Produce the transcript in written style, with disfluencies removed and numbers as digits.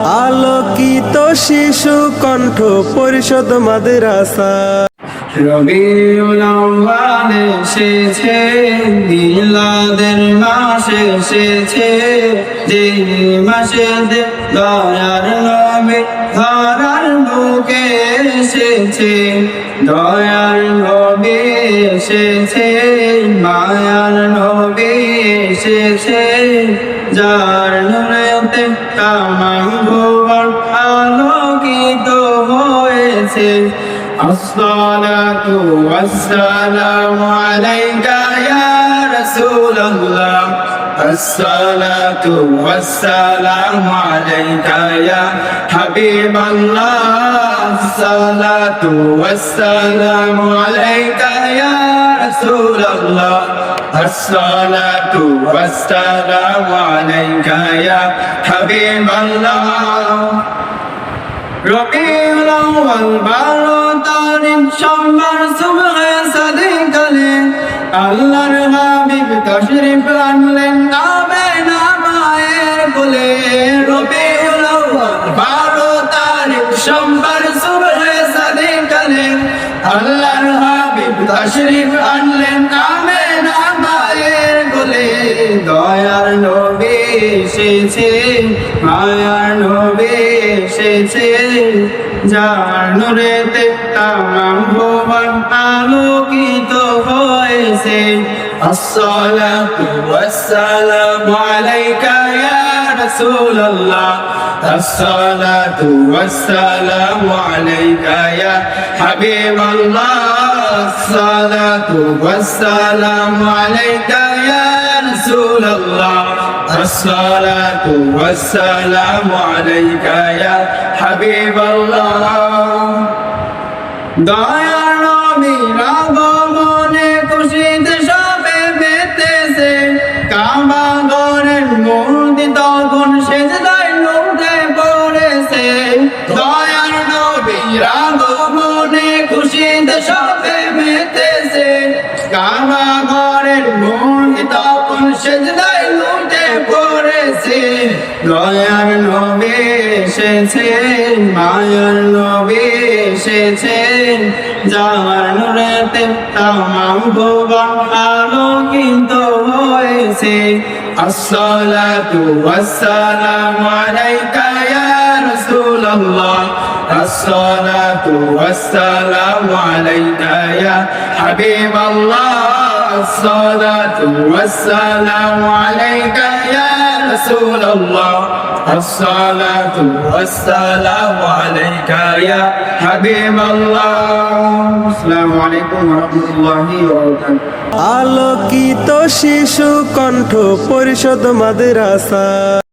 আলোকিত শিশু কণ্ঠ পরিষদ মাদ্রাসা। রবিউল আউয়াল এসেছে, মিলাদের মাস এসেছে, যে মাসে দয়ার নবী ধরার বুকে এসেছে। দয়ার নবী এসেছে, মায়ার নবী এসেছে, যার নূরেতে তামাম ভুবন আলোকিত হয়েছে। আসসালাতু ওয়াসসালামু আলাইকা ইয়া রাসূলুল্লাহ, আসসালাতু ওয়াসসালামু আলাইকা ইয়া হাবিবাল্লাহ, আসসালাতু ওয়াসসালামু আলাইকা ইয়া রাসূলুল্লাহ, আসসালাতু ওয়াসসালামু আলাইকা ইয়া হাবিবাল্লাহ। রবিউল আউয়াল 12 তারিখ সোমবার সুবহে সাদিকালে আল্লাহর হাবিব তাশরিফ আনলেন আমেনা মায়ের কোলে। রবিউল আউয়াল 12 তারিখ সোমবার সুবহে সাদিকালে আল্লাহর হাবিব তাশরিফ আনলেন আমেনা মায়ের কোলে। দয়ার নবী এসেছে, মায়ার নবী এসেছে, যার নূরেতে তামাম ভুবন আলোকিত হয়েছে। আসসালাতু ওয়াসসালামু আলাইকা ইয়া রাসূলুল্লাহ, আসসালাতু ওয়াসসালামু আলাইকা ইয়া হাবিবাল্লাহ, আসসালাতু ওয়াসসালামু আলাইকা ইয়া রাসূলুল্লাহ, আসসালাতু ওয়াসসালামু আলাইকা ইয়া হাবিবাল্লাহ। দয়ার নবীর আগমনে খুশিতে সবে মেতেছে, কাবা ঘরের মূর্তি তখন সেজদায় লুটে পড়েছে। দয়ার নবীর আগমনে খুশিতে সবে মেতেছে, কাবা ঘরের মূর্তি তখন সেজদায় লুটে পড়েছে। দয়ার নবী এসেছে, মায়ার নবী এসেছে, যার নূরেতে তামাম ভুবন আলোকিত হয়েছে। আসসালাতু ওয়াসসালামু আলাইকা ইয়া রাসূলুল্লাহ, আসসালাতু ওয়াসসালামু আলাইকা ইয়া হাবিবাল্লাহ, আসসালাতু ওয়াসসালামু আলাইকা ইয়া রাসূলুল্লাহ, আসসালাতু ওয়াসসালামু আলাইকা ইয়া হাবিবাল্লাহ। আসসালামু আলাইকুম ওয়া রাহমাতুল্লাহি ওয়া বারাকাতুহু। আলোকিত শিশু কণ্ঠ পরিষদ মাদ্রাসা।